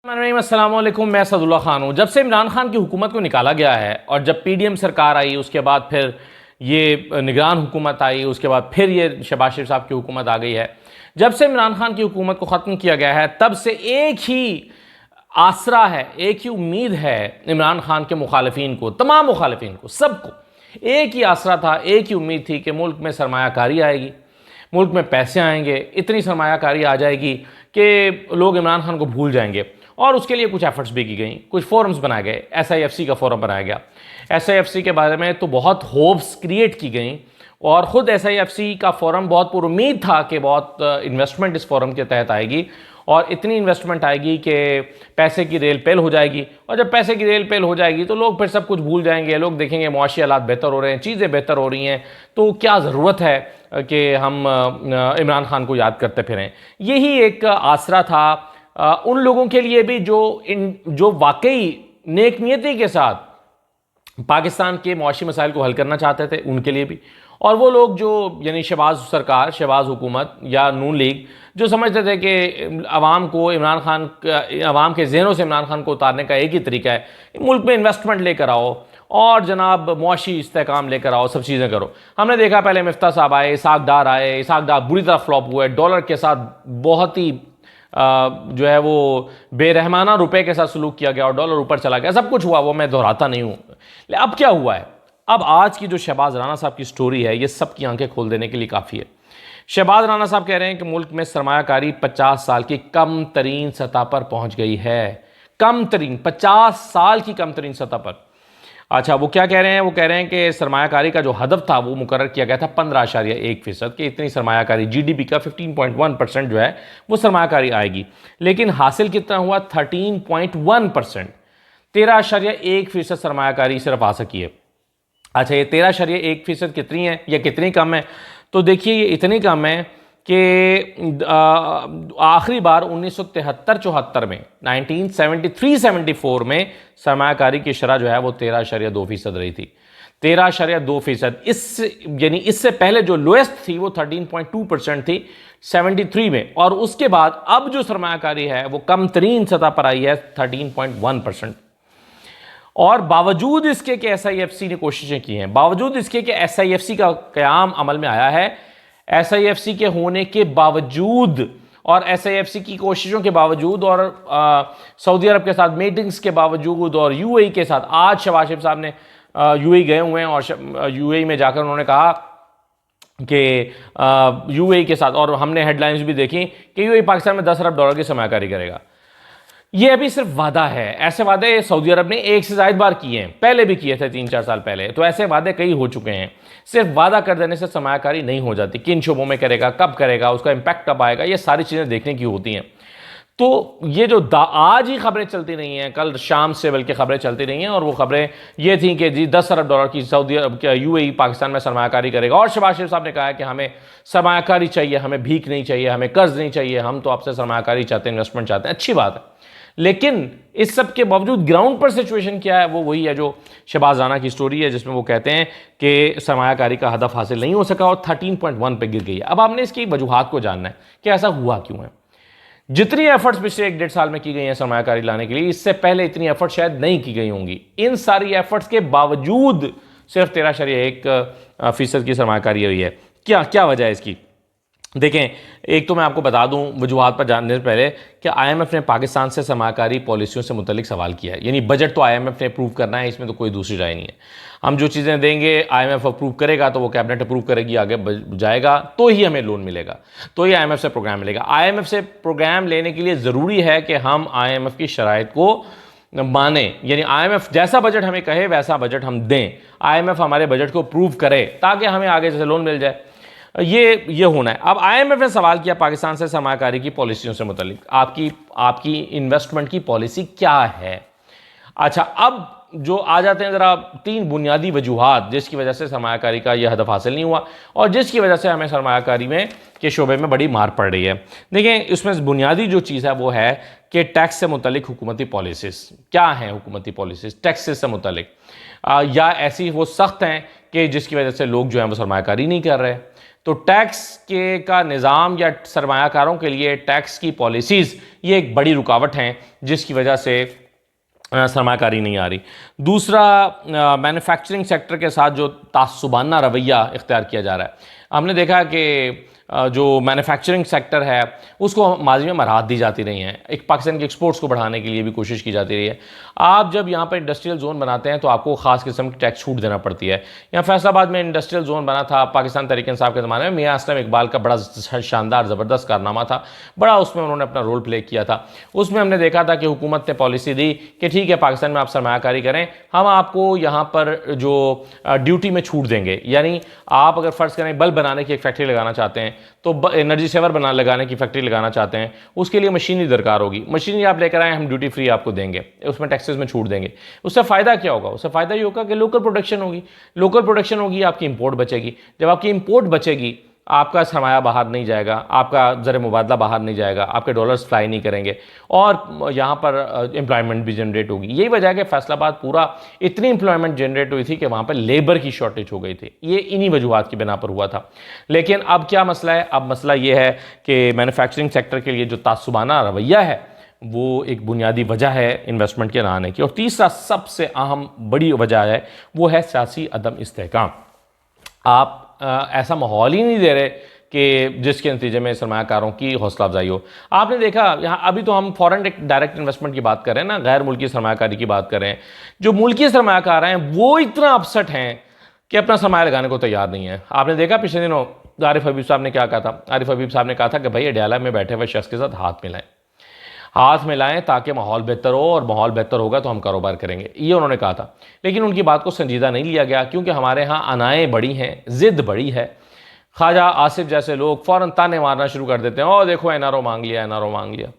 अस्सलाम वालेकुम, मैं सदुल्ला खान हूँ। जब से इमरान खान की हुकूमत को निकाला गया है और जब पीडीएम सरकार आई, उसके बाद फिर ये निगरान हुकूमत आई, उसके बाद फिर ये शहबाज शरीफ साहब की हुकूमत आ गई है। जब से इमरान खान की हुकूमत को ख़त्म किया गया है तब से एक ही आसरा है, एक ही उम्मीद है इमरान खान के मुखालिफिन को, तमाम मुखालिफिन को, सबको एक ही आसरा था, एक ही उम्मीद थी कि मुल्क में सरमायाकारी आएगी, मुल्क में पैसे आएंगे, इतनी सरमायाकारी आ जाएगी कि लोग इमरान खान को भूल जाएंगे। और उसके लिए कुछ एफर्ट्स भी की गई, कुछ फोरम्स बनाए गए। SIFC का फोरम बनाया गया। SIFC के बारे में तो बहुत होप्स क्रिएट की गई और ख़ुद SIFC का फोरम बहुत पुरुम्मीद था कि बहुत इन्वेस्टमेंट इस फोरम के तहत आएगी और इतनी इन्वेस्टमेंट आएगी कि पैसे की रेल पेल हो जाएगी। और जब पैसे की रेल पेल हो जाएगी तो लोग फिर सब कुछ भूल जाएंगे, लोग देखेंगे मुआशी हालात बेहतर हो रहे हैं, चीज़ें बेहतर हो रही हैं, तो क्या ज़रूरत है कि हम इमरान खान को याद करते फिरें। यही एक आसरा था उन लोगों के लिए भी जो वाकई नेक नियति के साथ पाकिस्तान के मुआशी मसाइल को हल करना चाहते थे, उनके लिए भी। और वो लोग जो यानी शहबाज सरकार, शहबाज हुकूमत या नून लीग जो समझते थे कि अवाम को इमरान खान, अवाम के जहनों से इमरान खान को उतारने का एक ही तरीका है मुल्क में इन्वेस्टमेंट लेकर आओ और जनाब मुआशी इस्तेहकाम लेकर आओ, सब चीज़ें करो। हमने देखा पहले मिफ्ता साहब आए, इसाक डार आए, इसाक डार बुरी तरह फ्लॉप हुए, डॉलर के साथ बहुत ही जो है वो बेरहमाना रुपए के साथ सलूक किया गया और डॉलर ऊपर चला गया, सब कुछ हुआ, वो मैं दोहराता नहीं हूँ। अब क्या हुआ है, अब आज की जो शहबाज राना साहब की स्टोरी है, ये सबकी आंखें खोल देने के लिए काफ़ी है। शहबाज राना साहब कह रहे हैं कि मुल्क में सरमायाकारी 50 साल की कम तरीन सतह पर पहुंच गई है। कम तरीन, 50 साल की कम तरीन सतह पर। अच्छा, वो क्या कह रहे हैं? वो कह रहे हैं कि सरमायाकारी का जो हदफ था वो मुकर्रर किया गया था 15.1% की इतनी सरमायाकारी, GDP का 15.1% जो है वो सरमायाकारी आएगी, लेकिन हासिल कितना हुआ? 13.1%, 13.1% सरमायाकारी सिर्फ आ सकी है। अच्छा, ये 13.1% कितनी है या कितनी कम है? तो देखिए, ये इतनी कम है कि आखिरी बार 1973-74 में, 1973-74 में सरमायाकारी की शरह जो है वो 13.2% रही थी। 13.2%। यानी इससे पहले जो लोएस्ट थी वो 13.2% थी 73 में, और उसके बाद अब जो सरमायाकारी है वो कम तरीन सतह पर आई है 13.1%। और बावजूद इसके कि SIFC ने कोशिशें की हैं, बावजूद इसके कि SIFC का क़याम अमल में आया है, SIFC के होने के बावजूद और SIFC की कोशिशों के बावजूद और सऊदी अरब के साथ मीटिंग्स के बावजूद और UAE के साथ, आज शहबाज शरीफ साहब ने UAE गए हुए हैं और UAE में जाकर उन्होंने कहा कि UAE के साथ, और हमने हेडलाइंस भी देखी कि UAE पाकिस्तान में 10 अरब डॉलर की सरमायाकारी करेगा। ये अभी सिर्फ वादा है। ऐसे वादे सऊदी अरब ने एक से ज़ायद बार किए हैं, पहले भी किए थे 3-4 साल पहले, तो ऐसे वादे कई हो चुके हैं। सिर्फ वादा कर देने से सरमायाकारी नहीं हो जाती। किन शोबों में करेगा, कब करेगा, उसका इम्पैक्ट कब आएगा, ये सारी चीज़ें देखने की होती हैं। तो ये जो आज ही खबरें चलती रही हैं, कल शाम से बल्कि खबरें चलती रही हैं, और वो खबरें ये थी कि जी 10 अरब डॉलर की सऊदी अरब UAE पाकिस्तान में सरमायाकारी करेगा। और शहबाज शरीफ साहब ने कहा है कि हमें सरमायाकारी चाहिए, हमें भीख नहीं चाहिए, हमें कर्ज नहीं चाहिए, हम तो आपसे सरमायाकारी चाहते हैं, इन्वेस्टमेंट चाहते हैं। अच्छी बात है, लेकिन इस सब के बावजूद ग्राउंड पर सिचुएशन क्या है? वो वही है जो शहबाज राना की स्टोरी है, जिसमें वो कहते हैं कि सरमायाकारी का हदफ हासिल नहीं हो सका और 13.1 पे गिर गई है। अब आपने इसकी वजूहात को जानना है कि ऐसा हुआ क्यों है। जितनी एफर्ट्स पिछले 1-1.5 साल में की गई हैं सरमायाकारी लाने के लिए, इससे पहले इतनी एफर्ट शायद नहीं की गई होंगी। इन सारी एफर्ट्स के बावजूद सिर्फ 13.1% की सरमायाकारी हुई है। क्या वजह है इसकी? देखें, एक तो मैं आपको बता दूं वजूहात पर जानने से पहले कि IMF ने पाकिस्तान से सरमायाकारी पॉलिसियों से मुतलिक सवाल किया है। यानी बजट तो IMF ने अप्रूव करना है, इसमें तो कोई दूसरी राय नहीं है। हम जो चीज़ें देंगे IMF अप्रूव करेगा, तो वो कैबिनेट अप्रूव करेगी, आगे जाएगा, तो ही हमें लोन मिलेगा, तो ही IMF से प्रोग्राम मिलेगा। IMF से प्रोग्राम लेने के लिए ज़रूरी है कि हम IMF की शराइत को माने, यानी IMF जैसा बजट हमें कहे वैसा बजट हम दें, IMF हमारे बजट को अप्रूव करे ताकि हमें आगे जैसे लोन मिल जाए। ये होना है। अब IMF ने सवाल किया पाकिस्तान से सरमायाकारी की पॉलिसियों से मुतालिक, आपकी इन्वेस्टमेंट की पॉलिसी क्या है? अच्छा, अब जो आ जाते हैं ज़रा 3 बुनियादी वजूहात जिसकी वजह से सरमायाकारी का यह हदफ हासिल नहीं हुआ और जिसकी वजह से हमें सरमायाकारी में के शोबे में बड़ी मार पड़ रही है। देखें, इसमें बुनियादी जो चीज़ है वो है कि टैक्स से मुतालिक हुकूमती पॉलिसीज़ क्या हैं। हुकूमती पॉलिसीज़ टैक्सेस से मुतालिक या ऐसी वो सख्त हैं कि जिसकी वजह से लोग जो हैं वो सरमायाकारी नहीं कर रहे। तो टैक्स के का निज़ाम या सरमायाकारों के लिए टैक्स की पॉलिसीज़ ये एक बड़ी रुकावट हैं जिसकी वजह से सरमाकारी नहीं आ रही। दूसरा, मैन्युफैक्चरिंग सेक्टर के साथ जो तासुबाना रवैया इख्तियार किया जा रहा है। हमने देखा कि जो मैन्युफैक्चरिंग सेक्टर है उसको माजी में मराहत दी जाती रही हैं, एक पाकिस्तान के एक्सपोर्ट्स को बढ़ाने के लिए भी कोशिश की जाती रही है। आप जब यहाँ पर इंडस्ट्रियल जोन बनाते हैं तो आपको ख़ास किस्म की टैक्स छूट देना पड़ती है। यहाँ फैसलाबाद में इंडस्ट्रियल जोन बना था पाकिस्तान तहरीक इंसाफ के ज़माने में, मियां असलम इकबाल का बड़ा शानदार ज़बरदस्त कारनामा था, बड़ा उसमें उन्होंने अपना रोल प्ले किया था। उसमें हमने देखा था कि हुकूमत ने पॉलिसी दी कि ठीक है पाकिस्तान में आप सरमायाकारी करें, हम आपको यहाँ पर जो ड्यूटी में छूट देंगे। यानी आप अगर फ़र्ज़ करें बल्ब बनाने की एक फैक्ट्री लगाना चाहते हैं, तो एनर्जी सेवर लगाने की फैक्ट्री लगाना चाहते हैं, उसके लिए मशीनरी दरकार होगी। मशीनरी आप लेकर आए, हम ड्यूटी फ्री आपको देंगे, उसमें टैक्सेस में छूट देंगे। उससे फ़ायदा क्या होगा? उससे फ़ायदा ये होगा कि लोकल प्रोडक्शन होगी, लोकल प्रोडक्शन होगी, आपकी इंपोर्ट बचेगी। जब आपकी इंपोर्ट बचेगी, आपका सरमाया बाहर नहीं जाएगा, आपका ज़र मुबादला बाहर नहीं जाएगा, आपके डॉलर्स फ्लाई नहीं करेंगे और यहाँ पर एम्प्लॉयमेंट भी जनरेट होगी। यही वजह है कि फैसलाबाद पूरा इतनी एम्प्लॉयमेंट जनरेट हुई थी कि वहाँ पर लेबर की शॉर्टेज हो गई थी। ये इन्हीं वजूहात की बिना पर हुआ था। लेकिन अब क्या मसला है? अब मसला ये है कि मैन्युफैक्चरिंग सेक्टर के लिए जो तासुबाना रवैया है वो एक बुनियादी वजह है इन्वेस्टमेंट के ना आने की। और तीसरा सबसे अहम बड़ी वजह है वो है सियासी अदम इस्तेहकाम। आप ऐसा माहौल ही नहीं दे रहे कि जिसके नतीजे में सरमायाकारों की हौसला अफजाई हो। आपने देखा यहाँ अभी तो हम फॉरेन डायरेक्ट इन्वेस्टमेंट की बात कर रहे हैं ना, गैर मुल्की सरमायाकारी की बात कर रहे हैं। जो मुल्की सरमायाकार हैं वो इतना अपसेट हैं कि अपना सरमाया लगाने को तैयार नहीं है। आपने देखा पिछले दिनों आरिफ हबीब साहब ने क्या कहा था? आरिफ हबीब साहब ने कहा था कि भाई अडयाला में बैठे हुए शख्स के साथ हाथ मिलाएं ताकि माहौल बेहतर हो, और माहौल बेहतर होगा तो हम कारोबार करेंगे, ये उन्होंने कहा था। लेकिन उनकी बात को संजीदा नहीं लिया गया क्योंकि हमारे यहाँ अनाएँ बड़ी हैं, ज़िद बड़ी है। ख्वाजा आसिफ जैसे लोग फ़ौरन ताने मारना शुरू कर देते हैं, ओ देखो एनआरओ मांग लिया, एनआरओ मांग लिया।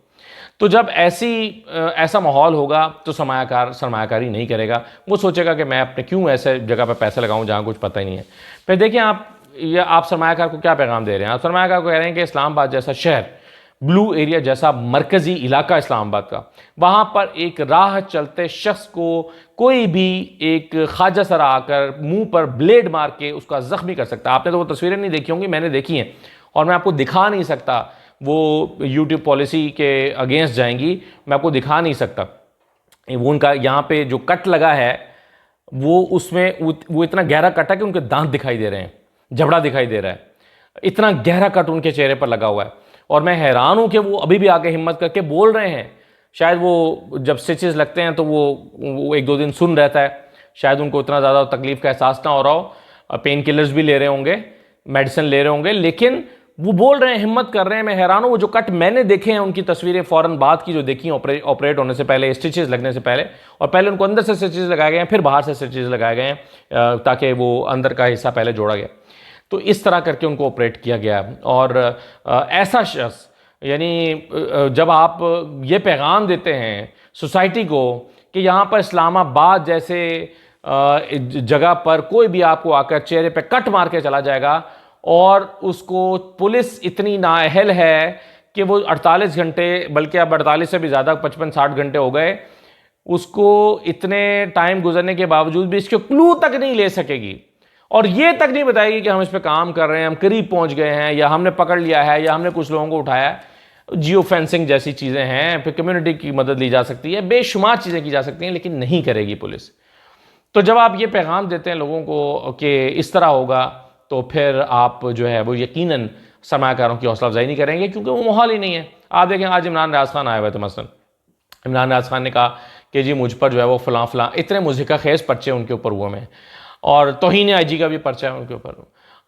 तो जब ऐसा माहौल होगा तो सरमायाकारी नहीं करेगा। वो सोचेगा कि मैं अपने क्यों ऐसे जगह पर पैसे लगाऊं जहाँ कुछ पता ही नहीं है। फिर देखिए आप सरमायाकार को क्या पैगाम दे रहे हैं? आप सरमायाकार को कह रहे हैं कि इस्लामाबाद जैसा शहर, ब्लू एरिया जैसा मरकज़ी इलाका इस्लामाबाद का, वहाँ पर एक राह चलते शख्स को कोई भी एक ख्वाजा सरा आकर मुंह पर ब्लेड मार के उसका ज़ख्मी कर सकता है। आपने तो वो तस्वीरें नहीं देखी होंगी, मैंने देखी हैं और मैं आपको दिखा नहीं सकता। वो यूट्यूब पॉलिसी के अगेंस्ट जाएंगी, मैं आपको दिखा नहीं सकता। वो उनका यहाँ पे जो कट लगा है वो उसमें वो इतना गहरा कट है कि उनके दांत दिखाई दे रहे हैं, जबड़ा दिखाई दे रहा है, इतना गहरा कट उनके चेहरे पर लगा हुआ है। और मैं हैरान हूँ कि वो अभी भी आके हिम्मत करके बोल रहे हैं। शायद वो जब स्टिचेस लगते हैं तो वो एक दो दिन सुन रहता है, शायद उनको इतना ज़्यादा तकलीफ का एहसास ना हो रहा हो, पेन किलर्स भी ले रहे होंगे, मेडिसिन ले रहे होंगे, लेकिन वो बोल रहे हैं, हिम्मत कर रहे हैं। मैं हैरान हूँ। वो जो कट मैंने देखे हैं उनकी तस्वीरें फ़ौरन बाद की जो देखी ऑपरेट होने से पहले, स्टिचेस लगने से पहले, और पहले उनको अंदर से स्टिचेस लगाए गए हैं, फिर बाहर से स्टिचेस लगाए गए हैं ताकि वो अंदर का हिस्सा पहले जोड़ा गया। तो इस तरह करके उनको ऑपरेट किया गया। और ऐसा शख्स, यानी जब आप ये पैगाम देते हैं सोसाइटी को कि यहाँ पर इस्लामाबाद जैसे जगह पर कोई भी आपको आकर चेहरे पे कट मार के चला जाएगा और उसको पुलिस इतनी नाअहल है कि वो 48 घंटे, बल्कि अब 48 से भी ज़्यादा 55-60 घंटे हो गए, उसको इतने टाइम गुजरने के बावजूद भी इसके क्लू तक नहीं ले सकेगी और ये तक नहीं बताएगी कि हम इस पर काम कर रहे हैं, हम करीब पहुंच गए हैं, या हमने पकड़ लिया है, या हमने कुछ लोगों को उठाया है। जियो फेंसिंग जैसी चीज़ें हैं, फिर कम्युनिटी की मदद ली जा सकती है, बेशुमार चीज़ें की जा सकती हैं, लेकिन नहीं करेगी पुलिस। तो जब आप ये पैगाम देते हैं लोगों को कि इस तरह होगा, तो फिर आप जो है वो यकीनन सरमायाकारों की हौसला अफजाई नहीं करेंगे क्योंकि वो माहौल ही नहीं है। आप देखें आज इमरान रियाज खान आए हुए थे, मसलन इमरान रियाज खान ने कहा कि जी मुझ पर जो है वो फ़लाँ फ़लाँ, इतने मुज़िका खेज़ पर्चे उनके ऊपर हुए हैं, और तौहीन आईजी का भी पर्चा है उनके ऊपर,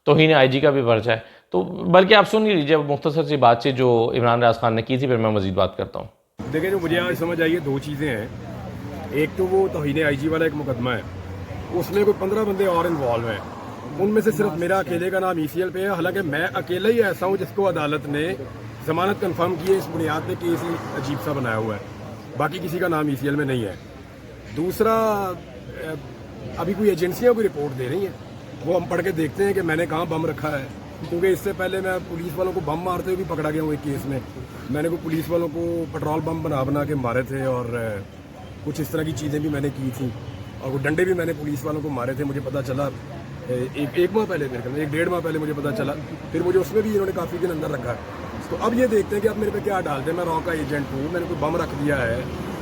तौहीन आईजी का भी पर्चा है। तो बल्कि आप सुन ही लीजिए मुख्तसर सी बातचीत जो इमरान रियाज खान ने की थी, फिर मैं मज़ीद बात करता हूँ। देखिए, जो मुझे आज समझ आई है, दो चीज़ें हैं। एक तो वो तौहीन आईजी वाला एक मुकदमा है, उसमें कोई 15 बंदे और इन्वॉल्व हैं, उनमें से सिर्फ मेरा अकेले का नाम ECL पे है। हालांकि मैं अकेला ही ऐसा हूँ जिसको अदालत ने जमानत कंफर्म की है इस बुनियाद पे कि इसी अजीब सा बनाया हुआ है, बाकी किसी का नाम ECL में नहीं है। दूसरा, अभी कोई एजेंसियाँ कोई रिपोर्ट दे रही हैं, वो हम पढ़ के देखते हैं कि मैंने कहाँ बम रखा है, क्योंकि इससे पहले मैं पुलिस वालों को बम मारते हुए भी पकड़ा गया हूँ एक केस में। मैंने कोई पुलिस वालों को पेट्रोल बम बना के मारे थे, और कुछ इस तरह की चीज़ें भी मैंने की थी, और वो डंडे भी मैंने पुलिस वालों को मारे थे। मुझे पता चला एक माह पहले, मेरे ख्याल में 1-1.5 माह पहले मुझे पता चला। फिर मुझे उसमें भी इन्होंने काफ़ी दिन अंदर रखा है। तो अब ये देखते हैं कि आप मेरे पे क्या डालते हैं। मैं रॉ का एजेंट हूँ, मैंने कोई बम रख दिया है,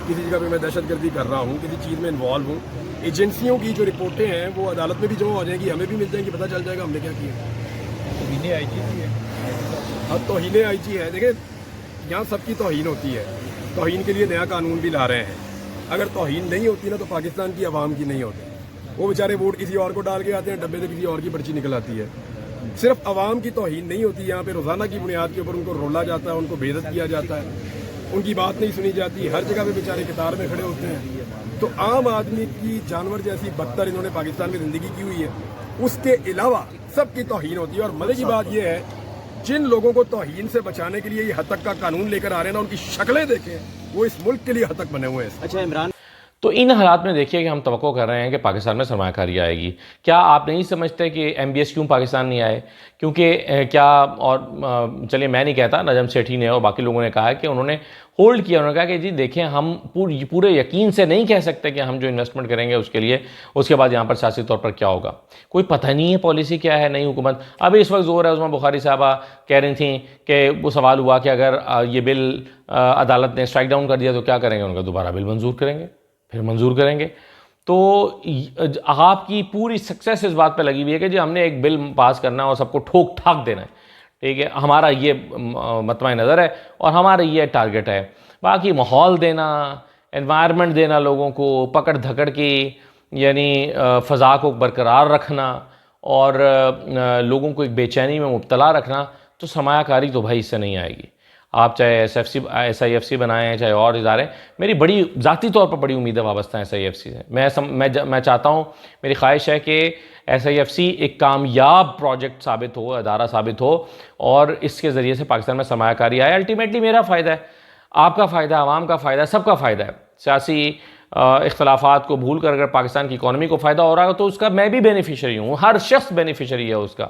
किसी जगह पे मैं दहशतगर्दी कर रहा हूँ, किसी चीज़ में इन्वॉल्व हूँ। एजेंसियों की जो रिपोर्टें हैं वो अदालत में भी जमा हो जाएंगी, हमें भी मिल जाएंगी, पता चल जाएगा हमने क्या किया। तौहीन आईजी भी है। अब तौहीन आईजी है, देखिए यहाँ सबकी तौहीन होती है। तौहीन के लिए नया कानून भी ला रहे हैं। अगर तौहीन नहीं होती ना तो पाकिस्तान की आवाम की नहीं होती। वो बेचारे वोट किसी और को डाल के आते हैं, डब्बे से किसी और की पर्ची निकल आती है। सिर्फ आवाम की तौहीन नहीं होती, यहाँ पे रोजाना की बुनियाद के ऊपर उनको रोला जाता है, उनको बेइज्जत किया जाता है, उनकी बात नहीं सुनी जाती, हर जगह पे बेचारे कतार में खड़े होते हैं। तो आम आदमी की जानवर जैसी बदतर इन्होंने पाकिस्तान में जिंदगी की हुई है, उसके अलावा सबकी तौहीन होती है। और मजे की बात यह है, जिन लोगों को तौहीन से बचाने के लिए ये हद तक का कानून लेकर आ रहे हैं ना, उनकी शक्लें देखें, वो इस मुल्क के लिए हद तक बने हुए हैं। अच्छा इमरान, तो इन हालात में देखिए कि हम तवक्को कर रहे हैं कि पाकिस्तान में सरमायाकारी आएगी। क्या आप नहीं समझते कि MBS क्यों पाकिस्तान नहीं आए? क्योंकि क्या, और चलिए मैं नहीं कहता, नजम सेठी ने और बाकी लोगों ने कहा है कि उन्होंने होल्ड किया। उन्होंने कहा कि जी देखें, हम पूरे यकीन से नहीं कह सकते कि हम जो इन्वेस्टमेंट करेंगे उसके लिए उसके बाद यहाँ पर सियासी तौर पर क्या होगा, कोई पता नहीं है पॉलिसी क्या है नई हुकूमत। अभी इस वक्त जोर है, उस्मा बुखारी साहबा कह रही थी कि वो सवाल हुआ कि अगर ये बिल अदालत ने स्ट्राइक डाउन कर दिया तो क्या करेंगे? उनका दोबारा बिल मंजूर करेंगे, फिर मंजूर करेंगे। तो आपकी पूरी सक्सेस इस बात पे लगी हुई है कि जी हमने एक बिल पास करना है और सबको ठोक ठाक देना है, ठीक है, हमारा ये मतवा नज़र है और हमारा ये टारगेट है। बाकी माहौल देना, एनवायरनमेंट देना, लोगों को पकड़ धकड़ की, यानी फ़ज़ा को बरकरार रखना और लोगों को एक बेचैनी में मुब्तला रखना, तो सरमायाकारी तो भाई इससे नहीं आएगी। आप चाहे SIFC बनाएं, चाहे और इदारे, मेरी बड़ी ज़ाती तौर पर बड़ी उम्मीदें वाबस्ता हैं SIFC से। मैं चाहता हूँ, मेरी ख्वाहिश है कि SIFC एक कामयाब प्रोजेक्ट साबित हो, अदारा साबित हो और इसके ज़रिए से पाकिस्तान में सरमायाकारी आए। अल्टीमेटली मेरा फ़ायदा है, आपका फ़ायदा, आवाम का फ़ायदा, सबका फ़ायदा है। सियासी इख्तलाफात को भूल कर अगर पाकिस्तान की इकॉनमी को फ़ायदा हो रहा है तो उसका मैं भी बेनिफिशरी हूँ, हर शख्स बेनिफिशरी है उसका।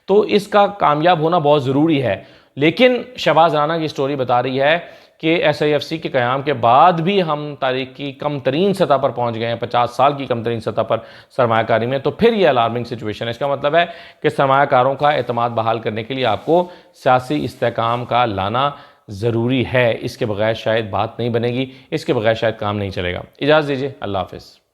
तो इसका कामयाब होना बहुत ज़रूरी है। लेकिन शहबाज राना की स्टोरी बता रही है कि SIFC के क़याम के बाद भी हम तारीख की कम तरीन सतह पर पहुँच गए हैं, 50 साल की कम तरीन सतह पर सरमायाकारी में। तो फिर ये अलार्मिंग सिचुएशन है। इसका मतलब है कि सरमायाकारों का एतमाद बहाल करने के लिए आपको सियासी इस्तेहकाम का लाना ज़रूरी है। इसके बगैर शायद बात नहीं बनेगी, इसके बगैर शायद काम नहीं चलेगा। इजाज़त दीजिए, अल्लाह हाफ़िज़।